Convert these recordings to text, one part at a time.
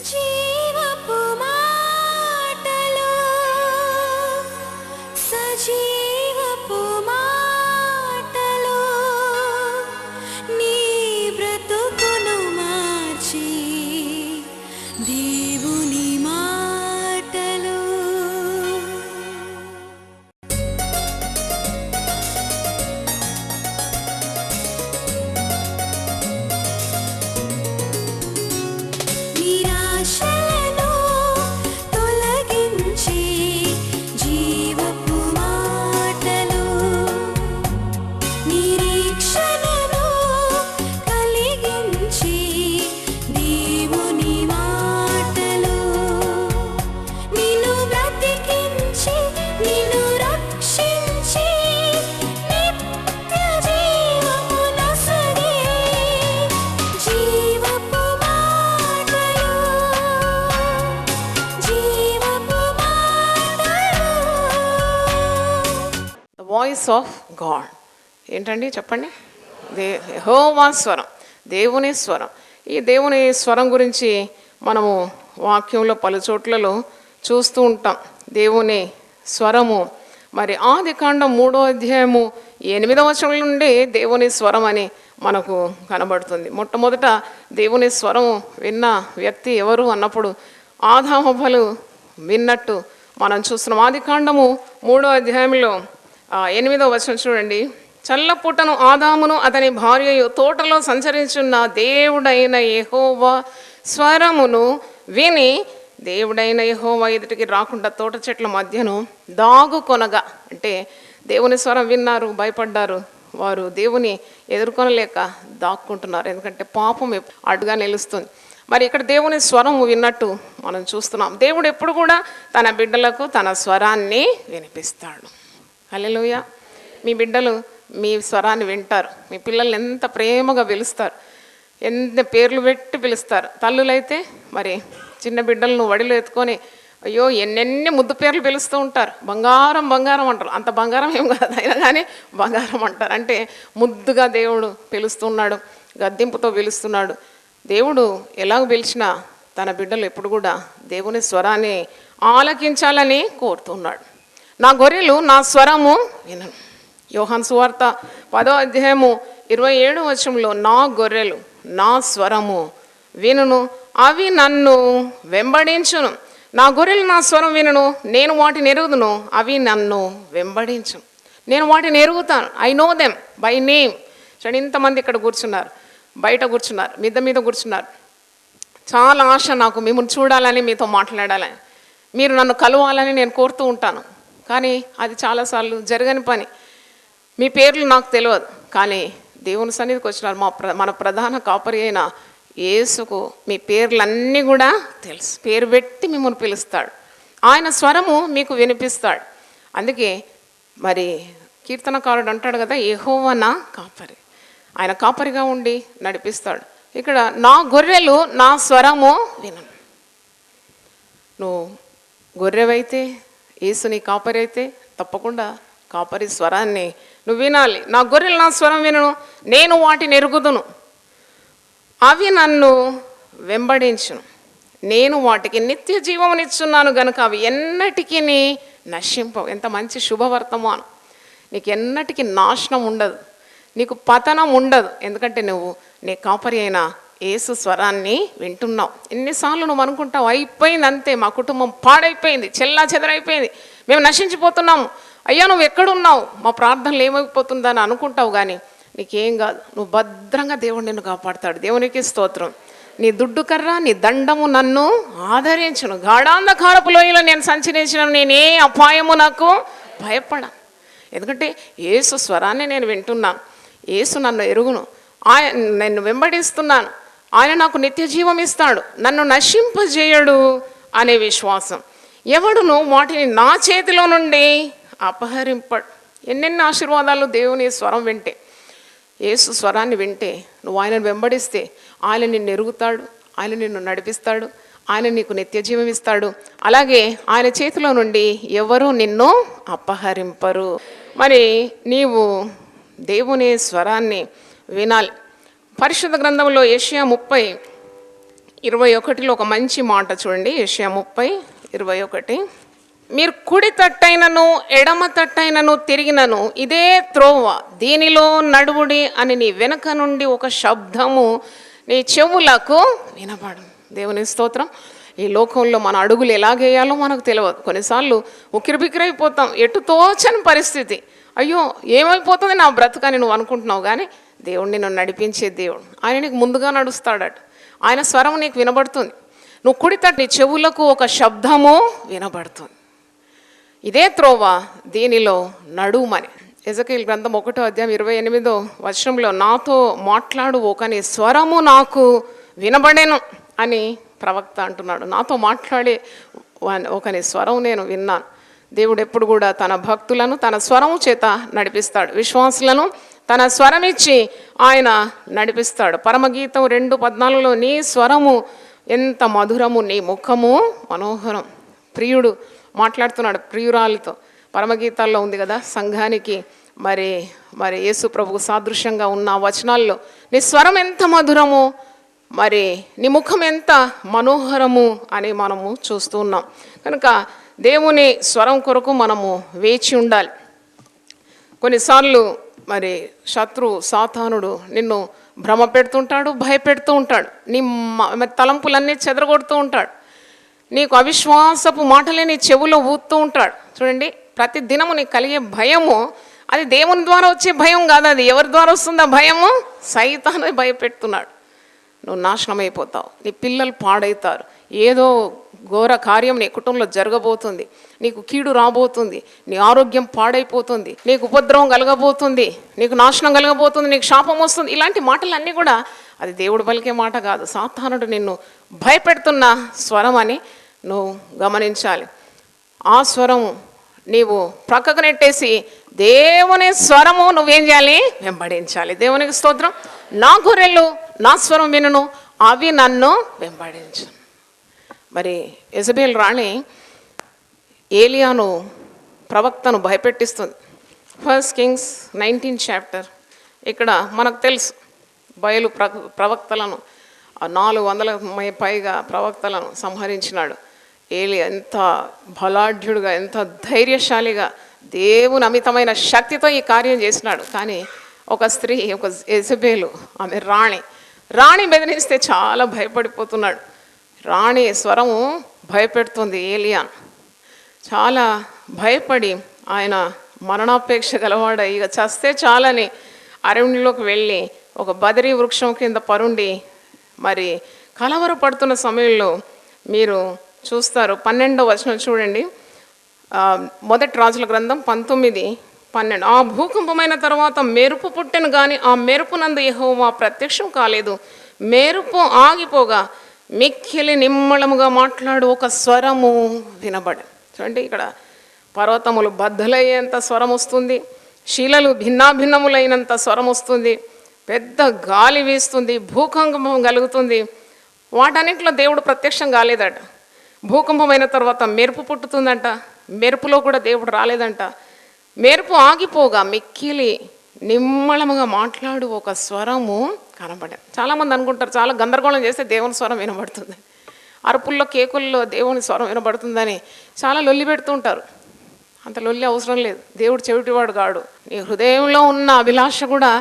జీవపు మాటలు సజీవపు మాటలు నీ బ్రతుకును మార్చి దేవుని మాటలు. నిరాశలను తొలగించి జీవపు మాటలు నిరీక్షణను కలిగించి దేవుని మాటలు నిన్ను బ్రతికించి నిన్ను రక్షించి నిత్య జీవము నొసగే జీవపు మాటలు జీవపు మాటలు. ద వాయిస్ ఆఫ్ గాడ్ ఏంటండి చెప్పండి? యెహోవా స్వరం, దేవుని స్వరం. ఈ దేవుని స్వరం గురించి మనము వాక్యంలో పలు చోట్లలో చూస్తూ ఉంటాం. దేవుని స్వరము మరి ఆదికాండం 3వ అధ్యాయము 8వ వచనం నుండి దేవుని స్వరం అని మనకు కనబడుతుంది. మొట్టమొదట దేవుని స్వరం విన్న వ్యక్తి ఎవరు అన్నప్పుడు ఆదామవ్వలు విన్నట్టు మనం చూస్తున్నాం. ఆదికాండము 3వ అధ్యాయంలో 8వ వచనం చూడండి. చల్లపుటను ఆదామును అతని భార్యయు తోటలో సంచరించున్న దేవుడైన యెహోవా స్వరమును విని దేవుడైన యెహోవా ఎదుటికి రాకుండా తోట చెట్ల మధ్యను దాగుకొనగా, అంటే దేవుని స్వరం విన్నారు, భయపడ్డారు. వారు దేవుని ఎదుర్కొనలేక దాక్కుంటున్నారు. ఎందుకంటే పాపం అడ్డుగా నిలుస్తుంది. మరి ఇక్కడ దేవుని స్వరం విన్నట్టు మనం చూస్తున్నాం. దేవుడు ఎప్పుడు కూడా తన బిడ్డలకు తన స్వరాన్ని వినిపిస్తాడు. హల్లెలూయా. మీ బిడ్డలు మీ స్వరాన్ని వింటారు. మీ పిల్లల్ని ఎంత ప్రేమగా పిలుస్తారు, ఎంత పేర్లు పెట్టి పిలుస్తారు. తల్లులైతే మరి చిన్న బిడ్డలను వడిలో ఎత్తుకొని అయ్యో ఎన్నెన్ని ముద్దు పేర్లు పిలుస్తూ ఉంటారు. బంగారం బంగారం అంటారు. అంత బంగారం ఏం కాదు, అయినా కానీ బంగారం అంటారు. అంటే ముద్దుగా దేవుడు పిలుస్తున్నాడు, గద్దింపుతో పిలుస్తున్నాడు. దేవుడు ఎలాగ పిలిచినా తన బిడ్డలు ఎప్పుడు కూడా దేవుని స్వరాన్ని ఆలకించాలని కోరుతున్నాడు. నా గొర్రెలు నా స్వరము వినను. యోహాను సువార్త 10వ అధ్యాయము 27వ వచనంలో నా గొర్రెలు నా స్వరము వినును, అవి నన్ను వెంబడించును. నా గొర్రెలు నా స్వరం వినును, నేను వాటిని ఎరుగుదును, అవి నన్ను వెంబడించును. నేను వాటిని ఎరుగుతాను. I know them by name. చూడండి, ఇంతమంది ఇక్కడ కూర్చున్నారు, బయట కూర్చున్నారు, మిద్ద మీద కూర్చున్నారు. చాలా ఆశ నాకు మిమ్మల్ని చూడాలని, మీతో మాట్లాడాలని, మీరు నన్ను కలవాలని నేను కోరుతూ ఉంటాను. కానీ అది చాలాసార్లు జరగని పని. మీ పేర్లు నాకు తెలియదు, కానీ దేవుని సన్నిధికి వచ్చినారు. మన ప్రధాన కాపరి అయిన యేసుకు మీ పేర్లన్నీ కూడా తెలుసు. పేరు పెట్టి మిమ్మల్ని పిలుస్తాడు. ఆయన స్వరము మీకు వినిపిస్తాడు. అందుకే మరి కీర్తనకారుడు అంటాడు కదా, యెహోవా నా కాపరి. ఆయన కాపరిగా ఉండి నడిపిస్తాడు. ఇక్కడ నా గొర్రెలు నా స్వరము వినను. నువ్వు గొర్రెవైతే, యేసు నీ కాపరి అయితే తప్పకుండా కాపరి స్వరాన్ని నువ్వు వినాలి. నా గొర్రెలు నా స్వరం వినను, నేను వాటిని ఎరుగుదును, అవి నన్ను వెంబడించును, నేను వాటికి నిత్య జీవమునిచ్చున్నాను గనుక అవి ఎన్నటికీ నశింపవు. ఎంత మంచి శుభవర్తమానం. నీకు ఎన్నటికీ నాశనం ఉండదు, నీకు పతనం ఉండదు. ఎందుకంటే నువ్వు నీ కాపరి అయిన యేసు స్వరాన్ని వింటున్నావు. ఎన్నిసార్లు నువ్వు అనుకుంటావు అయిపోయింది, అంతే, మా కుటుంబం పాడైపోయింది, చెల్లా చెదరైపోయింది, మేము నశించిపోతున్నాము, అయ్యా నువ్వు ఎక్కడున్నావు, మా ప్రార్థనలు ఏమైపోతుందని అనుకుంటావు. కానీ నీకేం కాదు, నువ్వు భద్రంగా దేవుడు నిన్ను కాపాడుతాడు. దేవునికి స్తోత్రం. నీ దుడ్డు కర్ర నీ దండము నన్ను ఆదరించును. గాఢాంధకారపు లోయలో నేను సంచరించిన నేను ఏ అపాయము నాకు భయపడ. ఎందుకంటే యేసు స్వరాన్ని నేను వింటున్నాను, యేసు నన్ను ఎరుగును, నన్ను వెంబడిస్తున్నాను, ఆయన నాకు నిత్య జీవం ఇస్తాడు, నన్ను నశింపజేయడు అనే విశ్వాసం. ఎవడును వాటిని నా చేతిలో నుండి అపహరింపడు. ఎన్నెన్ని ఆశీర్వాదాలు దేవుని స్వరం వింటే, యేసు స్వరాన్ని వింటే, నువ్వు ఆయనను వెంబడిస్తే ఆయన నిన్ను ఎరుగుతాడు, ఆయన నిన్ను నడిపిస్తాడు, ఆయన నీకు నిత్య జీవం ఇస్తాడు. అలాగే ఆయన చేతిలో నుండి ఎవరు నిన్ను అపహరింపరు. మరి నీవు దేవుని స్వరాన్ని వినాలి. పరిశుద్ధ గ్రంథంలో యెషయా 21లో ఒక మంచి మాట చూడండి. యెషయా 30:21. మీరు కుడి తట్టైనను ఎడమ తట్టైనను తిరిగినను ఇదే త్రోవ, దీనిలో నడువుడి అని నీ వెనక నుండి ఒక శబ్దము నీ చెవులకు వినబడు. దేవుని స్తోత్రం. ఈ లోకంలో మన అడుగులు ఎలాగేయాలో మనకు తెలియదు. కొన్నిసార్లు ఉక్కిరిబిక్కిరైపోతాం, ఎటు తోచని పరిస్థితి. అయ్యో ఏమైపోతుంది నా బ్రతుకని నువ్వు అనుకుంటున్నావు, కానీ దేవుడు నిన్ను నడిపించే దేవుడు. ఆయన నీకు ముందుగా నడుస్తాడట. ఆయన స్వరం నీకు వినబడుతుంది. నువ్వు కుడితట్టు నీ చెవులకు ఒక శబ్దము వినబడుతుంది. ఇదే త్రోవ, దీనిలో నడుమని. ఎజెకియెలు గ్రంథం 1:28 నాతో మాట్లాడు ఒకని స్వరము నాకు వినబడేను అని ప్రవక్త అంటున్నాడు. నాతో మాట్లాడే ఒకని స్వరం నేను విన్నాను. దేవుడు ఎప్పుడు కూడా తన భక్తులను తన స్వరము చేత నడిపిస్తాడు. విశ్వాసులను తన స్వరం ఇచ్చి ఆయన నడిపిస్తాడు. పరమగీతం 2:14 నీ స్వరము ఎంత మధురము, నీ ముఖము మనోహరం. ప్రియుడు మాట్లాడుతున్నాడు ప్రియురాలితో. పరమగీతాల్లో ఉంది కదా, సంఘానికి మరి యేసు ప్రభువు సాదృశ్యంగా ఉన్న వచనాల్లో నీ స్వరం ఎంత మధురము, మరి నీ ముఖం ఎంత మనోహరము అని మనము చూస్తూ ఉన్నాం. కనుక దేవుని స్వరం కొరకు మనము వేచి ఉండాలి. కొన్నిసార్లు మరి సాతానుడు నిన్ను భ్రమ పెడుతుంటాడు, భయపెడుతూ ఉంటాడు, నీ తలంపులన్నీ చెదరగొడుతూ ఉంటాడు, నీకు అవిశ్వాసపు మాటలే నీ చెవులో ఊదుతూ ఉంటాడు. చూడండి, ప్రతి దినము నీకు కలిగే భయము అది దేవుని ద్వారా వచ్చే భయం కాదు. అది ఎవరి ద్వారా వస్తుందో భయము? సైతాను భయపెడుతున్నాడు. నువ్వు నాశనం అయిపోతావు, నీ పిల్లలు పాడవుతారు, ఏదో ఘోర కార్యం నీ కుటుంబంలో జరగబోతుంది, నీకు కీడు రాబోతుంది, నీ ఆరోగ్యం పాడైపోతుంది, నీకు ఉపద్రవం కలగబోతుంది, నీకు నాశనం కలగబోతుంది, నీకు శాపం వస్తుంది. ఇలాంటి మాటలన్నీ కూడా అది దేవుడు పలికే మాట కాదు. సాతానుడు నిన్ను భయపెడుతున్న స్వరం అని నువ్వు గమనించాలి. ఆ స్వరం నీవు ప్రక్కకు నెట్టేసి దేవుని స్వరము నువ్వేం చేయాలి? వెంబడించాలి. దేవునికి స్తోత్రం. నా గొర్రెలు నా స్వరం వినును, అవి నన్ను వెంబడించు. మరి యెజబెల్ రాణి ఏలియాను ప్రవక్తను భయపెట్టిస్తుంది. 1 Kings 19 ఇక్కడ మనకు తెలుసు బయలు ప్రవక్తలను 400 పైగా ప్రవక్తలను సంహరించినాడు. ఏలియా ఎంత బలాఢ్యుడుగా, ఎంత ధైర్యశాలిగా, దేవుని అమితమైన శక్తితో ఈ కార్యం చేసినాడు. కానీ ఒక స్త్రీ, ఒక యెజబెలు, ఆమె రాణి బెదిరిస్తే చాలా భయపడిపోతున్నాడు. రాణి స్వరము భయపెడుతుంది ఏలియాను. చాలా భయపడి ఆయన మరణాపేక్ష గలవాడ, ఇక చస్తే చాలని అరణ్యంలోకి వెళ్ళి ఒక బదరీ వృక్షం కింద పరుండి మరి కలవరపడుతున్న సమయంలో మీరు చూస్తారు. 12వ వచనం చూడండి. 1 రాజుల గ్రంథం 19:12. ఆ భూకంపమైన తర్వాత మెరుపు పుట్టెను కానీ ఆ మెరుపునందు యెహోవా ప్రత్యక్షం కాలేదు. మెరుపు ఆగిపోగా మిక్కిలి నిమ్మళముగా మాట్లాడు ఒక స్వరము వినబడి. చూడండి, ఇక్కడ పర్వతములు బద్దలయ్యేంత స్వరం వస్తుంది, శిలలు భిన్నాభిన్నములైనంత స్వరం వస్తుంది, పెద్ద గాలి వీస్తుంది, భూకంపం కలుగుతుంది. వాటన్నింటిలో దేవుడు ప్రత్యక్షం కాలేదట. భూకంపమైన తర్వాత మెరుపు పుట్టుతుందంట, మెరుపులో కూడా దేవుడు రాలేదంట. మెరుపు ఆగిపోగా మిక్కిలి నిమ్మళముగా మాట్లాడు ఒక స్వరము కనబడే. చాలామంది అనుకుంటారు చాలా గందరగోళం చేస్తే దేవుని స్వరం వినబడుతుంది, అరుపుల్లో కేకుల్లో దేవుని స్వరం వినబడుతుందని చాలా లొల్లి పెడుతూ ఉంటారు. అంత లొల్లి అవసరం లేదు. దేవుడు చెవిటివాడు కాడు. నీ హృదయంలో ఉన్న అభిలాష కూడా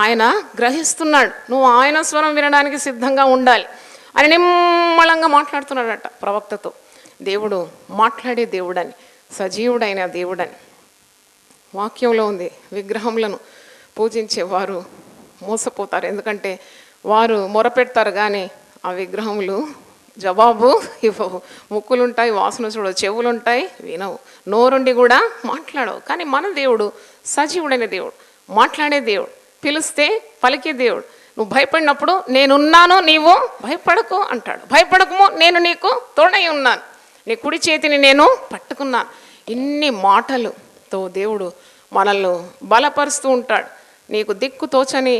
ఆయన గ్రహిస్తున్నాడు. నువ్వు ఆయన స్వరం వినడానికి సిద్ధంగా ఉండాలి. ఆయన నిమ్మళంగా మాట్లాడుతున్నాడట ప్రవక్తతో. దేవుడు మాట్లాడే దేవుడని, సజీవుడైన దేవుడని వాక్యంలో ఉంది. విగ్రహములను పూజించే వారు మోసపోతారు, ఎందుకంటే వారు మొరపెడతారు కానీ ఆ విగ్రహములు జవాబు ఇవ్వవు. ముక్కులుంటాయి, వాసన చూడవు, చెవులుంటాయి, వినవు, నోరుండి కూడా మాట్లాడవు. కానీ మన దేవుడు సజీవుడైన దేవుడు, మాట్లాడే దేవుడు, పిలిస్తే పలికే దేవుడు. నువ్వు భయపడినప్పుడు నేనున్నాను, నీవు భయపడకు అంటాడు. భయపడకము, నేను నీకు తోడై ఉన్నాను, నీ కుడి చేతిని నేను పట్టుకున్నాను. ఇన్ని మాటలతో దేవుడు మనల్ని బలపరుస్తూ ఉంటాడు. నీకు దిక్కు తోచని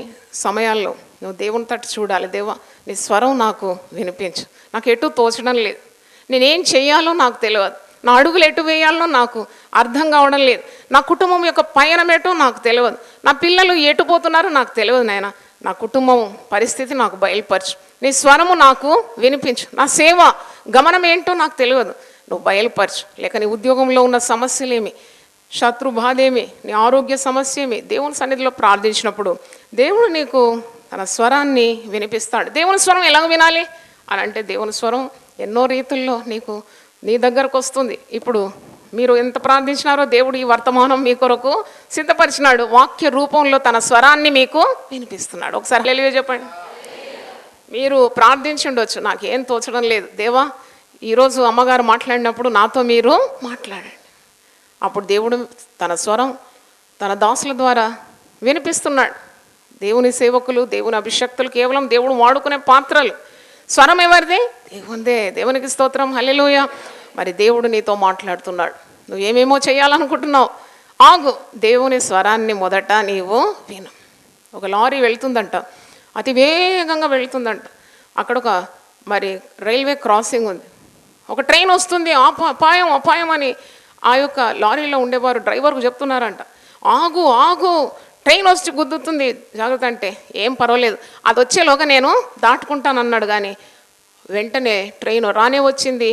సమయాల్లో నువ్వు దేవుని తట్టు చూడాలి. దేవా, నీ స్వరం నాకు వినిపించు, నాకు ఎటు తోచడం లేదు, నేనేం చెయ్యాలో నాకు తెలియదు, నా అడుగులు ఎటు వేయాలో నాకు అర్థం కావడం లేదు, నా కుటుంబం యొక్క పయనం ఎటో నాకు తెలియదు, నా పిల్లలు ఎటు పోతున్నారో నాకు తెలియదు నాయన, నా కుటుంబం పరిస్థితి నాకు బయలుపరచు, నీ స్వరము నాకు వినిపించు, నా సేవ గమనం ఏంటో నాకు తెలియదు, నువ్వు బయలుపరచు. లేక నీ ఉద్యోగంలో ఉన్న సమస్యలేమి, శత్రు బాధేమి, నీ ఆరోగ్య సమస్య ఏమి, దేవుని సన్నిధిలో ప్రార్థించినప్పుడు దేవుడు నీకు తన స్వరాన్ని వినిపిస్తాడు. దేవుని స్వరం ఎలా వినాలి అని అంటే, దేవుని స్వరం ఎన్నో రీతుల్లో నీ దగ్గరకు వస్తుంది. ఇప్పుడు మీరు ఎంత ప్రార్థించినారో దేవుడు ఈ వర్తమానం మీ కొరకు సిద్ధపరిచినాడు. వాక్య రూపంలో తన స్వరాన్ని మీకు వినిపిస్తున్నాడు. ఒకసారి హల్లెలూయా చెప్పండి. మీరు ప్రార్థించి ఉండొచ్చు, నాకేం తోచడం లేదు దేవా, ఈరోజు అమ్మగారు మాట్లాడినప్పుడు నాతో మీరు మాట్లాడండి. అప్పుడు దేవుడు తన స్వరం తన దాసుల ద్వారా వినిపిస్తున్నాడు. దేవుని సేవకులు, దేవుని అభిషక్తులు కేవలం దేవుడు వాడుకునే పాత్రలు. స్వరం ఎవరిది? దేవునిదే. దేవునికి స్తోత్రం, హల్లెలూయా. మరి దేవుడు నీతో మాట్లాడుతున్నాడు. నువ్వేమేమో చేయాలనుకుంటున్నావు, ఆగు. దేవుని స్వరాన్ని మొదట నీవు విను. ఒక లారీ వెళ్తుందంట, అతి వేగంగా వెళ్తుందంట. అక్కడ ఒక మరి రైల్వే క్రాసింగ్ ఉంది. ఒక ట్రైన్ వస్తుంది, అపాయం అపాయం అని ఆ యొక్క లారీలో ఉండేవారు డ్రైవర్కు చెప్తున్నారంట. ఆగు ఆగు, ట్రైన్ వచ్చి గుద్దుతుంది, జాగ్రత్త. అంటే ఏం పర్వాలేదు, అది వచ్చేలోగా నేను దాటుకుంటాను అన్నాడు. కానీ వెంటనే ట్రైన్ రానే వచ్చింది,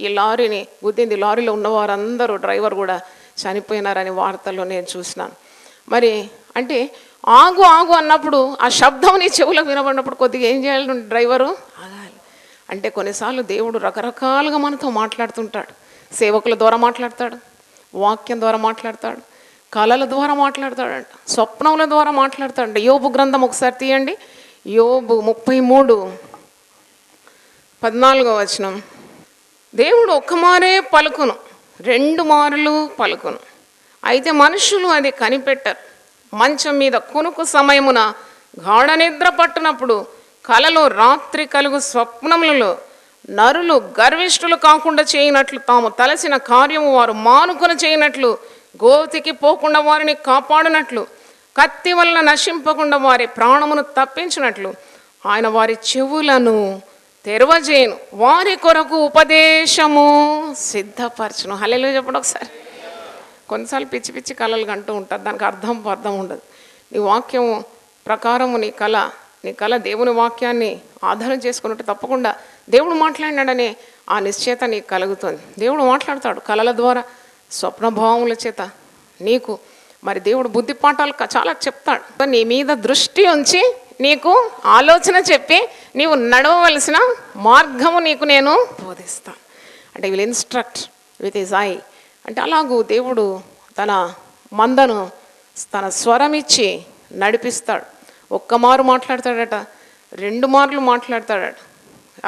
ఈ లారీని గుద్దింది. లారీలో ఉన్నవారందరూ, డ్రైవర్ కూడా చనిపోయినారని వార్తల్లో నేను చూసినాను. మరి అంటే ఆగు ఆగు అన్నప్పుడు ఆ శబ్దం నీ చెవులకు వినబడినప్పుడు కొద్దిగా ఏం చేయాలి డ్రైవరు? ఆగాలి. అంటే కొన్నిసార్లు దేవుడు రకరకాలుగా మనతో మాట్లాడుతుంటాడు. సేవకుల ద్వారా మాట్లాడతాడు, వాక్యం ద్వారా మాట్లాడతాడు, కళల ద్వారా మాట్లాడతాడంట, స్వప్నముల ద్వారా మాట్లాడతాడంట. యోబు గ్రంథం ఒకసారి తీయండి. యోబు 33:14 దేవుడు ఒక్కమారే పలుకును, 2 మారులు పలుకును, అయితే మనుషులు అది కనిపెట్టరు. మంచం మీద కునుకు సమయమున గాఢ నిద్ర పట్టునప్పుడు, కలలో రాత్రి కలుగు స్వప్నములలో నరులు గర్విష్ఠులు కాకుండా చేయనట్లు, తాము తలసిన కార్యము వారు మానుకొని చేయనట్లు, గోతికి పోకుండా వారిని కాపాడినట్లు, కత్తి వలన నశింపకుండా వారి ప్రాణమును తప్పించినట్లు, ఆయన వారి చెవులను తెరవజేయును, వారి కొరకు ఉపదేశము సిద్ధపరచును. హల్లెలూయా చెప్పండి ఒకసారి. కొన్నిసార్లు పిచ్చి పిచ్చి కళలు అంటూ ఉంటారు, దానికి అర్థం ఉండదు. నీ వాక్యం ప్రకారము నీ కళ దేవుని వాక్యాన్ని ఆధారం చేసుకున్నట్టు తప్పకుండా దేవుడు మాట్లాడినాడనే ఆ నిశ్చయత నీకు కలుగుతుంది. దేవుడు మాట్లాడతాడు కళల ద్వారా, స్వప్నభావముల చేత నీకు మరి దేవుడు బుద్ధి పాఠాలు చాలా చెప్తాడు. నీ మీద దృష్టి ఉంచి నీకు ఆలోచన చెప్పి నీవు నడవవలసిన మార్గము నీకు నేను బోధిస్తాను. అంటే will instruct with his I. అంటే అలాగూ దేవుడు తన మందను తన స్వరం ఇచ్చి నడిపిస్తాడు. ఒక్క మారు మాట్లాడతాడట, 2 మార్లు మాట్లాడతాడట.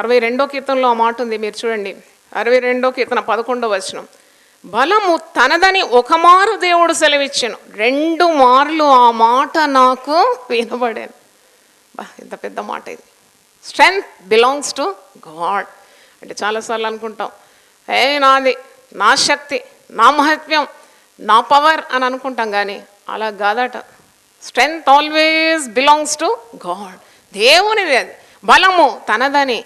62వ కీర్తనలో ఆ మాట ఉంది, మీరు చూడండి. 62వ కీర్తన 11వ బలము తనదని ఒక మారు దేవుడు సెలవిచ్చాను, 2 మార్లు ఆ మాట నాకు వినబడాను. ఎంత పెద్ద మాట ఇది. Strength belongs to God. అంటే చాలాసార్లు అనుకుంటాం, నాది, నా శక్తి, నా మహత్యం, నా పవర్ అని అనుకుంటాం. కానీ అలా కాదట. Strength always belongs to God. దేవునిది అది. బలము తనదని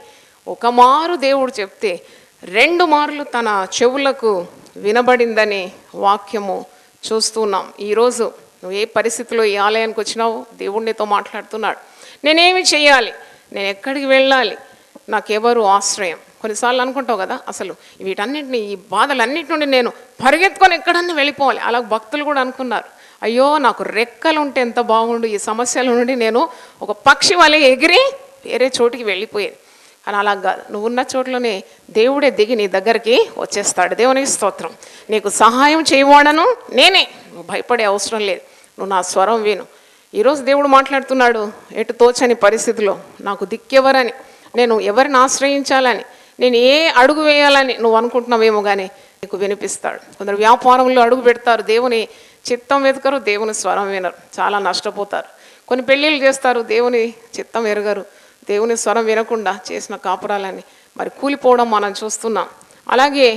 ఒక మారు దేవుడు చెప్తే 2 మార్లు తన చెవులకు వినబడిందని వాక్యము చూస్తున్నాం. ఈరోజు నువ్వు ఏ పరిస్థితిలో ఈ ఆలయానికి వచ్చినావు, దేవుడినితో మాట్లాడుతున్నాడు. నేనేమి చేయాలి, నేను ఎక్కడికి వెళ్ళాలి, నాకెవరు ఆశ్రయం. కొన్నిసార్లు అనుకుంటావు కదా, అసలు వీటన్నిటిని, ఈ బాధలన్నిటి నుండి నేను పరిగెత్తుకొని ఎక్కడన్నా వెళ్ళిపోవాలి. అలా భక్తులు కూడా అనుకున్నారు, అయ్యో నాకు రెక్కలు ఉంటే ఎంత బాగుండు, ఈ సమస్యల నుండి నేను ఒక పక్షి వలె ఎగిరి వేరే చోటికి వెళ్ళిపోయేది. అని అలా కాదు, నువ్వు ఉన్న చోట్లోనే దేవుడే దిగి నీ దగ్గరికి వచ్చేస్తాడు. దేవునికి స్తోత్రం. నీకు సహాయం చేయవాడను నేనే, నువ్వు భయపడే అవసరం లేదు. నువ్వు నా స్వరం విను. ఈరోజు దేవుడు మాట్లాడుతున్నాడు, ఎటు తోచని పరిస్థితిలో నాకు దిక్కెవరని, నేను ఎవరిని ఆశ్రయించాలని, నేను ఏ అడుగు వేయాలని నువ్వు అనుకుంటున్నావేమో కానీ నీకు వినిపిస్తాడు. కొందరు వ్యాపారంలో అడుగు పెడతారు, దేవుని చిత్తం వెతకరు, దేవుని స్వరం వినరు, చాలా నష్టపోతారు. కొన్ని పెళ్ళిళ్ళు చేస్తారు, దేవుని చిత్తం ఎరగరు, దేవుని స్వరం వినకుండా చేసిన కాపురాలని మరి కూలిపోవడం మనం చూస్తున్నాం. అలాగే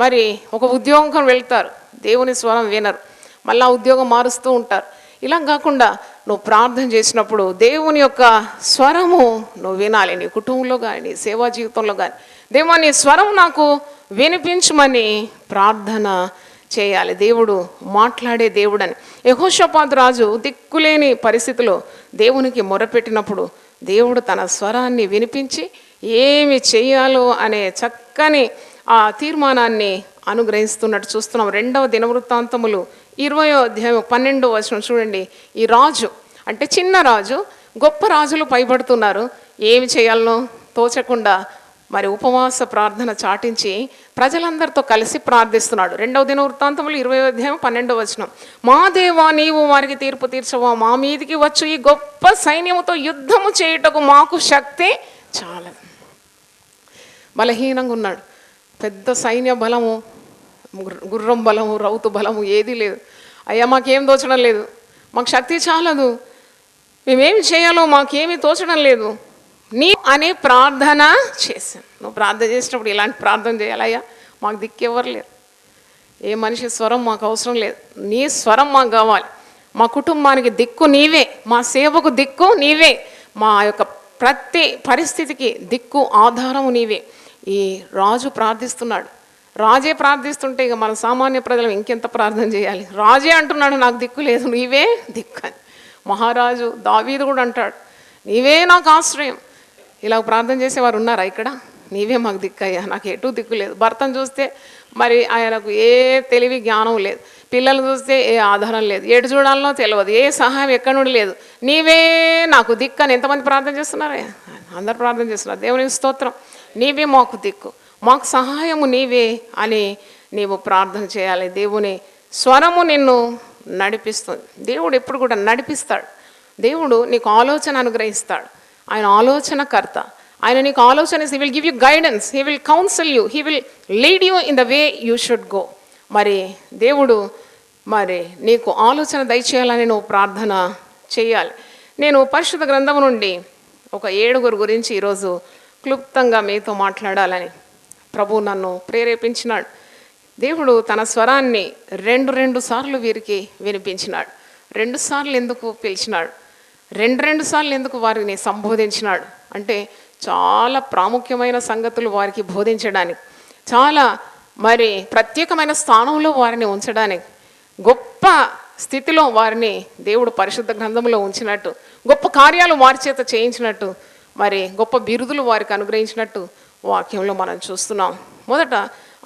మరి ఒక ఉద్యోగం వెళ్తారు, దేవుని స్వరం వినరు, మళ్ళీ ఉద్యోగం మారుస్తూ ఉంటారు. ఇలా కాకుండా నువ్వు ప్రార్థన చేసినప్పుడు దేవుని యొక్క స్వరము నువ్వు వినాలి. నీ కుటుంబంలో కానీ, నీ సేవా జీవితంలో కానీ, దేవా నీ స్వరం నాకు వినిపించమని ప్రార్థన చేయాలి. దేవుడు మాట్లాడే దేవుడని. యెహోషాపాతు రాజు దిక్కులేని పరిస్థితిలో దేవునికి మొరపెట్టినప్పుడు దేవుడు తన స్వరాన్ని వినిపించి ఏమి చేయాలో అనే చక్కని ఆ తీర్మానాన్ని అనుగ్రహిస్తున్నట్టు చూస్తున్నాం. 2వ దినవృత్తాంతములు 20వ అధ్యాయం 12వ వచనం చూడండి. ఈ రాజు అంటే చిన్న రాజు, గొప్ప రాజులు పైబడుతున్నారు. ఏమి చేయాలనో తోచకుండా మరి ఉపవాస ప్రార్థన చాటించి ప్రజలందరితో కలిసి ప్రార్థిస్తున్నాడు. 2వ దినవృత్తాంతములు 20వ అధ్యాయం 12వ వచనం. మా దేవా, నీవు వారికి తీర్పు తీర్చవా, మా మీదికి వచ్చు ఈ గొప్ప సైన్యముతో యుద్ధము చేయుటకు మాకు శక్తి చాలదు. బలహీనంగా ఉన్నాడు. పెద్ద సైన్య బలము, గుర్రం బలము, రౌతు బలము ఏదీ లేదు. అయ్యా మాకేం తోచడం లేదు, మాకు శక్తి చాలదు, మేమేమి చేయాలో మాకేమీ తోచడం లేదు నీ అనే ప్రార్థన చేశాను. నువ్వు ప్రార్థన చేసినప్పుడు ఇలాంటి ప్రార్థన చేయాలయ్యా, మాకు దిక్కు ఎవరు లేరు, ఏ మనిషి స్వరం మాకు అవసరం లేదు, నీ స్వరం మాకు కావాలి. మా కుటుంబానికి దిక్కు నీవే, మా సేవకు దిక్కు నీవే, మా యొక్క ప్రతి పరిస్థితికి దిక్కు ఆధారము నీవే. ఈ రాజు ప్రార్థిస్తున్నాడు. రాజే ప్రార్థిస్తుంటే ఇక మన సామాన్య ప్రజలు ఇంకెంత ప్రార్థన చేయాలి. రాజే అంటున్నాడు నాకు దిక్కు లేదు, నీవే దిక్కు అని. మహారాజు దావీదు కూడా అంటాడు నీవే నాకు ఆశ్రయం. ఇలా ప్రార్థన చేసేవారు ఉన్నారా ఇక్కడ? నీవే మాకు దిక్కయ్యా, నాకు ఎటు దిక్కు లేదు. భర్తను చూస్తే మరి ఆయనకు ఏ తెలివి జ్ఞానం లేదు, పిల్లలు చూస్తే ఏ ఆధారం లేదు, ఎటు చూడాలనో తెలియదు, ఏ సహాయం ఎక్కడి నుండి లేదు, నీవే నాకు దిక్కు అని ఎంతమంది ప్రార్థన చేస్తున్నారా? అందరు ప్రార్థన చేస్తున్నారు. దేవునికి స్తోత్రం. నీవే మాకు దిక్కు, మాకు సహాయము నీవే అని నీవు ప్రార్థన చేయాలి. దేవుని స్వరము నిన్ను నడిపిస్తుంది. దేవుడు ఎప్పుడు కూడా నడిపిస్తాడు. దేవుడు నీకు ఆలోచన అనుగ్రహిస్తాడు. ఆయన ఆలోచనకర్త. ఆయన నీకు ఆలోచన, he will give you guidance, he will council you, he will lead you in the way you should go. మరి దేవుడు మరి నీకు ఆలోచన దయచేయాలని నువ్వు ప్రార్థన చేయాలి. నేను పరిశుద్ధ గ్రంథం నుండి ఒక 7 గురించి ఈరోజు క్లుప్తంగా మీతో మాట్లాడాలని ప్రభు నన్ను ప్రేరేపించినాడు. దేవుడు తన స్వరాన్ని రెండు సార్లు వీరికి వినిపించినాడు. 2 సార్లు ఎందుకు పిలిచినాడు, 2 సార్లు ఎందుకు వారిని సంబోధించినాడు అంటే చాలా ప్రాముఖ్యమైన సంగతులు వారికి బోధించడానికి, చాలా మరి ప్రత్యేకమైన స్థానంలో వారిని ఉంచడానికి, గొప్ప స్థితిలో వారిని దేవుడు పరిశుద్ధ గ్రంథంలో ఉంచినట్టు, గొప్ప కార్యాలు వారి చేత చేయించినట్టు, మరి గొప్ప బిరుదులు వారికి అనుగ్రహించినట్టు వాక్యంలో మనం చూస్తున్నాం. మొదట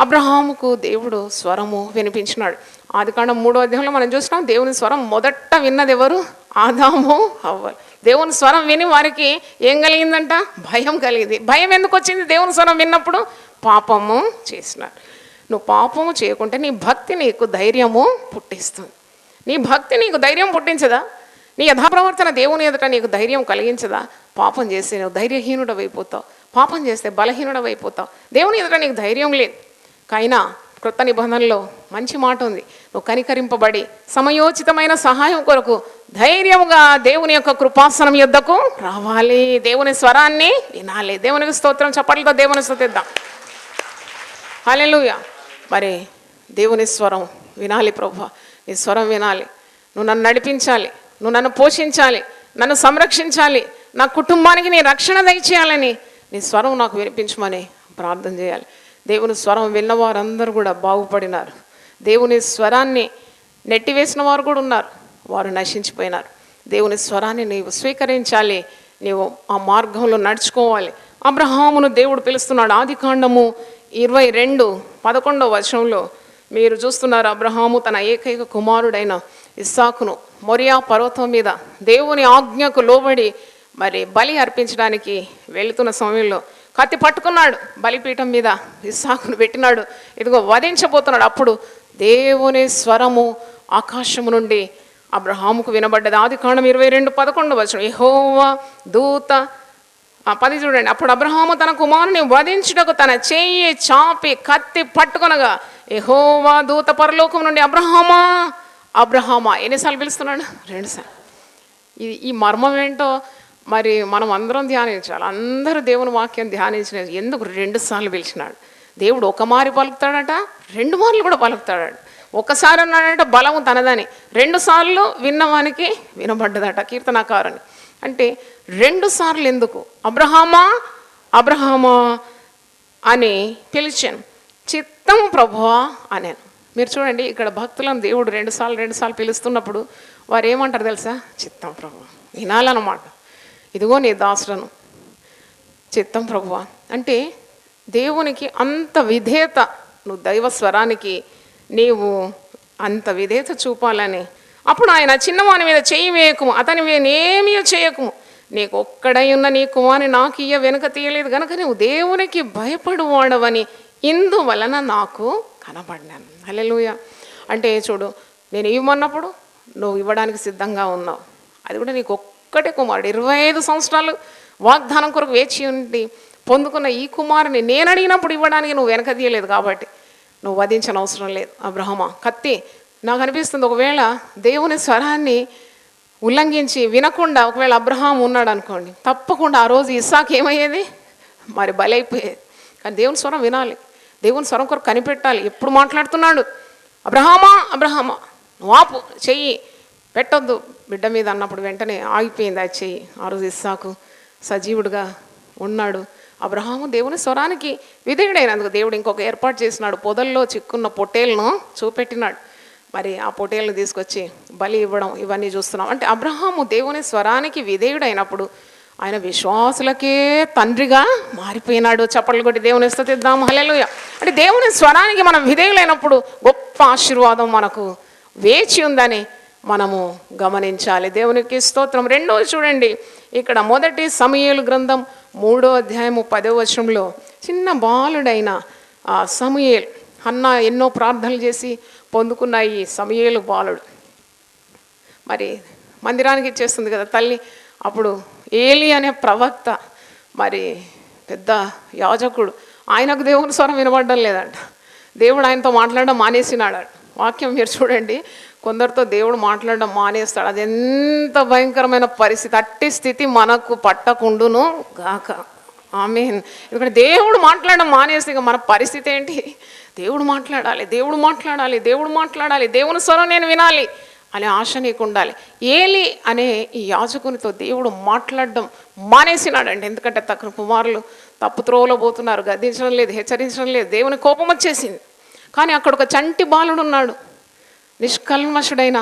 అబ్రహాముకు దేవుడు స్వరము వినిపించినాడు. ఆదికాండం 3వ అధ్యాయంలో మనం చూస్తున్నాం దేవుని స్వరం మొదట విన్నది ఎవరు? ఆదాము హవ్వలు. దేవుని స్వరం విని వారికి ఏం కలిగిందంట? భయం కలిగింది. భయం ఎందుకు వచ్చింది? దేవుని స్వరం విన్నప్పుడు పాపము చేసినాడు. నువ్వు పాపము చేయకుంటే నీ భక్తి నీకు ధైర్యము పుట్టిస్తుంది. నీ భక్తి నీకు ధైర్యం పుట్టించదా? నీ యథాప్రవర్తన దేవుని ఎదుట నీకు ధైర్యం కలిగించదా? పాపం చేస్తే నువ్వు ధైర్యహీనుడవైపోతావు, పాపం చేస్తే బలహీనుడవైపోతావు. దేవుని ఎదుట నీకు ధైర్యం లేదు. కైనా క్రొత్త నిబంధనలో మంచి మాట ఉంది. నువ్వు కనికరింపబడి సమయోచితమైన సహాయం కొరకు ధైర్యముగా దేవుని యొక్క కృపాసనం యొద్దకు రావాలి. దేవుని స్వరాన్ని వినాలి. దేవునికి స్తోత్రం. చప్పట్లతో దేవుని స్తుతిద్దాం. హల్లెలూయా. మరి దేవుని స్వరం వినాలి. ప్రభువా, నీ స్వరం వినాలి. నువ్వు నన్ను నడిపించాలి, నువ్వు నన్ను పోషించాలి, నన్ను సంరక్షించాలి, నా కుటుంబానికి నీ రక్షణ దయచేయాలని నీ స్వరం నాకు వినిపించమని ప్రార్థన చేయాలి. దేవుని స్వరం విన్నవారందరూ కూడా బాగుపడినారు. దేవుని స్వరాన్ని నెట్టివేసిన వారు కూడా ఉన్నారు, వారు నశించిపోయినారు. దేవుని స్వరాన్ని నీవు స్వీకరించాలి, నీవు ఆ మార్గంలో నడుచుకోవాలి. అబ్రహామును దేవుడు పిలుస్తున్నాడు. ఆదికాండము 22:11 వచనంలో మీరు చూస్తున్నారు. అబ్రహాము తన ఏకైక కుమారుడైన ఇస్సాకును మొరియా పర్వతం మీద దేవుని ఆజ్ఞకు లోబడి మరి బలి అర్పించడానికి వెళుతున్న సమయంలో కత్తి పట్టుకున్నాడు. బలిపీఠం మీద ఇస్సాకును పెట్టినాడు. ఇదిగో వధించబోతున్నాడు. అప్పుడు దేవుని స్వరము ఆకాశము నుండి అబ్రహాముకు వినబడ్డది. ఆదికాండం 22:11 వచనం. యెహోవా దూత 10 చూడండి. అప్పుడు అబ్రహాము తన కుమారుని వధించుటకు తన చెయ్యి చాపి కత్తి పట్టుకొనగా యెహోవా దూత పరలోకం నుండి అబ్రహామా అబ్రహామా ఎన్నిసార్లు పిలుస్తున్నాడు? 2 సార్లు. ఈ మర్మం ఏంటో మరి మనం అందరం ధ్యానించాలి. అందరూ దేవుని వాక్యం ధ్యానించిన ఎందుకు 2 సార్లు పిలిచినాడు? దేవుడు ఒక మారి పలుకుతాడట, 2 మార్లు కూడా పలుకుతాడట. ఒకసారి అన్నాడంట బలము తనదని, 2 సార్లు విన్నవానికి వినబడ్డదట కీర్తనకారుని. అంటే 2 సార్లు ఎందుకు? అబ్రహామా అబ్రహామా అని పిలిచాను. చిత్తము ప్రభువా అనేను. మీరు చూడండి, ఇక్కడ భక్తులను దేవుడు రెండుసార్లు పిలుస్తున్నప్పుడు వారు ఏమంటారు తెలుసా? చిత్తం ప్రభు, వినాలన్నమాట. ఇదిగో నీ దాసులను, చిత్తం ప్రభువా. అంటే దేవునికి అంత విధేయత, నువ్వు దైవ స్వరానికి నీవు అంత విధేయత చూపాలని. అప్పుడు ఆయన, చిన్నవాని మీద చెయ్యి వేయకుము, అతని మీద ఏమీ చేయకుము, నీకు ఒక్కడై ఉన్న నీ కుమారుని నాకు ఇయ్య వెనుక తీయలేదు కనుక నువ్వు దేవునికి భయపడువాడవని ఇందువలన నాకు కనబడినాను. హల్లెలూయా. అంటే చూడు, నేను ఇవ్వమన్నప్పుడు నువ్వు ఇవ్వడానికి సిద్ధంగా ఉన్నావు. అది కూడా నీకు ఒక్కటే కుమారుడు, 25 సంవత్సరాలు వాగ్దానం కొరకు వేచి ఉండి పొందుకున్న ఈ కుమారుని నేను అడిగినప్పుడు ఇవ్వడానికి నువ్వు వెనక తీయలేదు కాబట్టి నువ్వు వధించిన అవసరం లేదు. అబ్రహమా, కత్తి నాకు అనిపిస్తుంది, ఒకవేళ దేవుని స్వరాన్ని ఉల్లంఘించి వినకుండా ఒకవేళ అబ్రహాం ఉన్నాడు అనుకోండి, తప్పకుండా ఆ రోజు ఇస్సాకు ఏమయ్యేది? మరి బలైపోయేది. కానీ దేవుని స్వరం వినాలి, దేవుని స్వరం కొరకు కనిపెట్టాలి. ఎప్పుడు మాట్లాడుతున్నాడు? అబ్రహామా అబ్రహామా, నువ్వు ఆపు, చెయ్యి పెట్టొద్దు బిడ్డ మీద అన్నప్పుడు వెంటనే ఆగిపోయింది ఆ చెయ్యి. ఆ రోజు ఇస్సాకు సజీవుడుగా ఉన్నాడు. అబ్రహాము దేవుని స్వరానికి విధేయుడైనందుకు దేవుడు ఇంకొక ఏర్పాటు చేసినాడు. పొదల్లో చిక్కున్న పొట్టేలను చూపెట్టినాడు. మరి ఆ పొట్టేలను తీసుకొచ్చి బలి ఇవ్వడం, ఇవన్నీ చూస్తున్నాం. అంటే అబ్రహాము దేవుని స్వరానికి విధేయుడైనప్పుడు ఆయన విశ్వాసులకే తండ్రిగా మారిపోయినాడు. చప్పట్లు కొట్టి దేవుని స్తుతిద్దాం. హల్లెలూయా. అంటే దేవుని స్వరానికి మనం విధేయులైనప్పుడు గొప్ప ఆశీర్వాదం మనకు వేచి ఉందని మనము గమనించాలి. దేవునికి స్తోత్రం. రెండోది చూడండి, ఇక్కడ మొదటి సమూయేలు గ్రంథం 3వ అధ్యాయము 10వ వచనంలో చిన్న బాలుడైన సమూయేలు, హన్నా ఎన్నో ప్రార్థనలు చేసి పొందుకున్న ఈ సమూయేలు బాలుడు మరి మందిరానికి ఇచ్చేస్తుంది కదా తల్లి. అప్పుడు ఏలి అనే ప్రవక్త, మరి పెద్ద యాజకుడు, ఆయనకు దేవుని స్వరం వినబడడం లేదంట. దేవుడు ఆయనతో మాట్లాడడం మానేసినాడు. వాక్యం మీరు చూడండి, కొందరితో దేవుడు మాట్లాడడం మానేస్తాడు. అది ఎంత భయంకరమైన పరిస్థితి. అట్టి స్థితి మనకు పట్టకుండును గాక. ఆమేన్. ఎందుకంటే దేవుడు మాట్లాడడం మానేస్తే ఇక మన పరిస్థితి ఏంటి? దేవుడు మాట్లాడాలి, దేవుడు మాట్లాడాలి, దేవుడు మాట్లాడాలి, దేవుని స్వరం నేను వినాలి అనే ఆశ నీకు ఉండాలి. ఏలి అనే ఈ యాజకునితో దేవుడు మాట్లాడడం మానేసినాడండి. ఎందుకంటే తక్కువ కుమారులు తప్పు త్రోవలో పోతున్నారు, గద్దించడం లేదు, హెచ్చరించడం లేదు, దేవుని కోపం వచ్చేసింది. కానీ అక్కడ ఒక చంటి బాలుడు ఉన్నాడు, నిష్కల్మషుడైన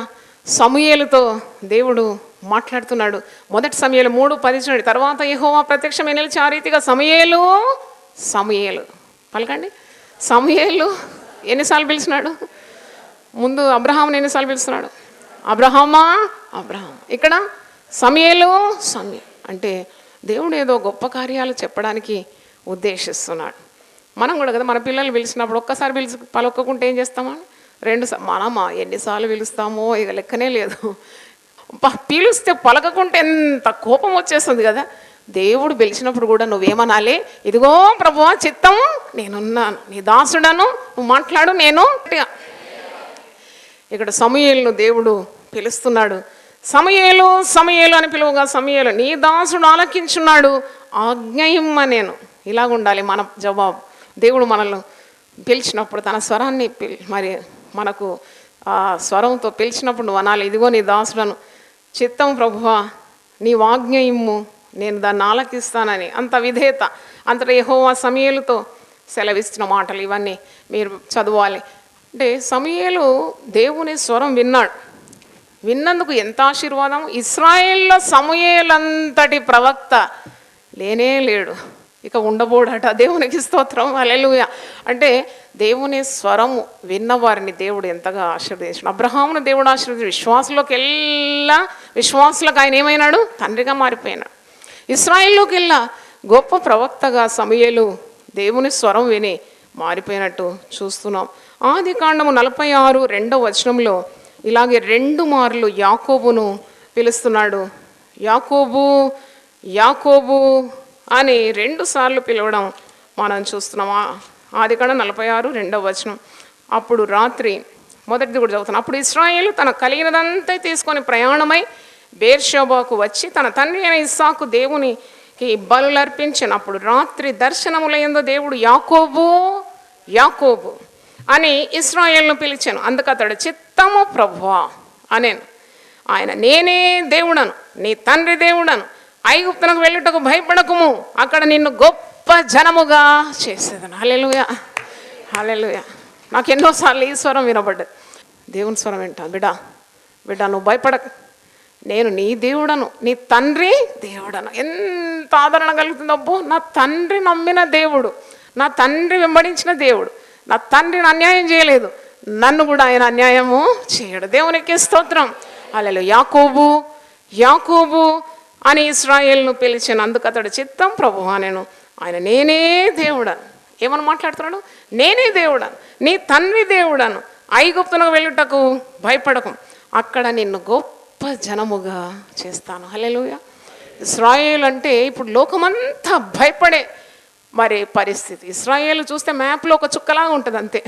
సమూయేలుతో దేవుడు మాట్లాడుతున్నాడు. మొదటి సమూయేలు 3:10 తర్వాత యెహోవా ప్రత్యక్షమై నిలిచి ఆ రీతిగా సమూయేలు సమూయేలు పలకండి. సమూయేలు ఎన్నిసార్లు పిలిచినాడు? ముందు అబ్రహాముని ఎన్నిసార్లు పిలుస్తున్నాడు? అబ్రహామా అబ్రహాం. ఇక్కడ సమూయేలు సమూయేలు. అంటే దేవుడు ఏదో గొప్ప కార్యాలు చెప్పడానికి ఉద్దేశిస్తున్నాడు. మనం కూడా కదా, మన పిల్లలు పిలిచినప్పుడు ఒక్కసారి పలకకుంటే ఏం చేస్తామా? మనమా ఎన్నిసార్లు పిలుస్తామో ఇక లెక్కనే లేదు. పిలిస్తే పలకకుంటే ఎంత కోపం వచ్చేస్తుంది కదా. దేవుడు పిలిచినప్పుడు కూడా నువ్వేమనాలి? ఇదిగో ప్రభువా, చిత్తం నేనున్నాను, నీ దాసుడను, నువ్వు మాట్లాడు, నేను. ఇక్కడ సమూయేలును దేవుడు పిలుస్తున్నాడు. సమూయేలు సమూయేలు అని పిలువగా, సమూయేలు నీ దాసుడు ఆలకించున్నాడు, ఆజ్ఞయిమ్మ నేను. ఇలాగుండాలి మన జవాబు. దేవుడు మనల్ని పిలిచినప్పుడు తన స్వరాన్ని మరి మనకు ఆ స్వరంతో పిలిచినప్పుడు నువ్వు అనాలి, ఇదిగో నీ దాసుడను, చిత్తం ప్రభువా, నీ ఆజ్ఞ ఇమ్ము, నేను దాన్ని ఆలకిస్తానని. అంత విధేయత. అంతటా యెహోవా సమూయేలుతో సెలవిస్తున్న మాటలు ఇవన్నీ మీరు చదవాలి. అంటే సమూయేలు దేవుని స్వరం విన్నాడు. విన్నందుకు ఎంత ఆశీర్వాదం. ఇశ్రాయేల్లో సమూయేలంతటి ప్రవక్త లేనే లేడు, ఇక ఉండబోడట. దేవునికి స్తోత్రం. హల్లెలూయా. అంటే దేవుని స్వరము విన్నవారిని దేవుడు ఎంతగా ఆశీర్వదించాడు. అబ్రహామును దేవుడు ఆశీర్వదించాడు. విశ్వాసులకు ఆయన ఏమైనాడు? తండ్రిగా మారిపోయినాడు. ఇశ్రాయేల్లోకి వెళ్ళా గొప్ప ప్రవక్తగా సమూయేలు దేవుని స్వరం విని మారిపోయినట్టు చూస్తున్నాం. ఆదికాండము 46:2 ఇలాగే 2 మార్లు యాకోబును పిలుస్తున్నాడు. యాకోబు యాకోబు అని 2 సార్లు పిలవడం మనం చూస్తున్నామా? ఆదికాండం 46:2. అప్పుడు రాత్రి, మొదటిది కూడా చదువుతున్నాం. అప్పుడు ఇశ్రాయేలు తన కలిగినదంతా తీసుకొని ప్రయాణమై బేర్షెబాకు వచ్చి తన తండ్రి అయిన ఇస్సాకు దేవునికి బలులర్పించినప్పుడు రాత్రి దర్శనములయందు దేవుడు యాకోబు యాకోబు అని ఇశ్రాయేలును పిలిచాను. అందుకు అతడు చిత్తము ప్రభువా అనేను. ఆయన నేనే దేవుడను, నీ తండ్రి దేవుడను, ఐగుప్తునకు వెళ్ళుటకు భయపడకుము, అక్కడ నిన్ను గొప్ప జనముగా చేసేదను. హల్లెలూయా, హల్లెలూయా. నాకు ఎన్నోసార్లు ఈ స్వరం వినబడ్డది. దేవుని స్వరం వింటాను, బిడ్డ నువ్వు భయపడకు, నేను నీ దేవుడను, నీ తండ్రి దేవుడను. ఎంత ఆదరణ కలుగుతుంది. అబ్బో, నా తండ్రి నమ్మిన దేవుడు, నా తండ్రి వెంబడించిన దేవుడు, నా తండ్రిని అన్యాయం చేయలేదు, నన్ను కూడా ఆయన అన్యాయము చేయడు. దేవునికి స్తోత్రం. హల్లెలూయా. యాకోబు అని ఇశ్రాయేలును పిలిచినందుకు అతడు చిత్తం ప్రభువా నేను, ఆయన నేనే దేవుడను. ఏమని మాట్లాడుతున్నాడు? నేనే దేవుడను, నీ తండ్రి దేవుడను. ఐగుప్తునకు వెళ్ళుటకు భయపడకు, అక్కడ నిన్ను గొప్ప జనముగా చేస్తాను. హల్లెలూయా. ఇశ్రాయేలు అంటే ఇప్పుడు లోకమంతా భయపడే మరి పరిస్థితి. ఇశ్రాయేలు చూస్తే మ్యాప్లో ఒక చుక్కలాగా ఉంటుంది అంతే.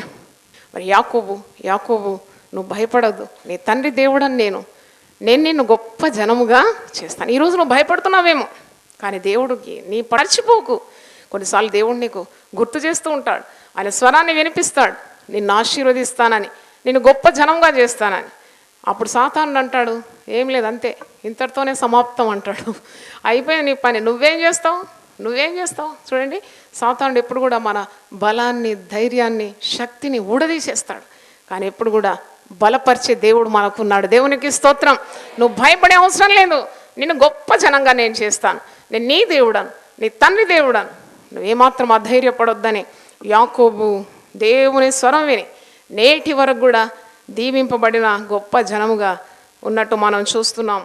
మరి యాకోబు నువ్వు భయపడద్దు, నీ తండ్రి దేవుడని నేను నిన్ను గొప్ప జనముగా చేస్తాను. ఈరోజు నువ్వు భయపడుతున్నావేమో, కానీ దేవుడికి నీ పరచిపోకు. కొన్నిసార్లు దేవుడు నీకు గుర్తు చేస్తూ ఉంటాడు, ఆయన స్వరాన్ని వినిపిస్తాడు, నిన్ను ఆశీర్వదిస్తానని, నిన్ను గొప్ప జనంగా చేస్తానని. అప్పుడు సాతానుడు అంటాడు, ఏం లేదు అంతే, ఇంతటితోనే సమాప్తం అంటాడు. అయిపోయి నీ పని, నువ్వేం చేస్తావు? చూడండి, సాతానుడు ఎప్పుడు కూడా మన బలాన్ని, ధైర్యాన్ని, శక్తిని ఊడదీసేస్తాడు. కానీ ఎప్పుడు కూడా బలపరిచే దేవుడు మనకున్నాడు. దేవునికి స్తోత్రం. నువ్వు భయపడే అవసరం లేదు, నిన్ను గొప్ప జనంగా నేను చేస్తాను, నేను నీ దేవుడను, నీ తండ్రి దేవుడను, నువ్వేమాత్రం అధైర్యపడొద్దని యాకోబు దేవుని స్వరం విని నేటి వరకు కూడా దీవింపబడిన గొప్ప జనముగా ఉన్నట్టు మనం చూస్తున్నాం.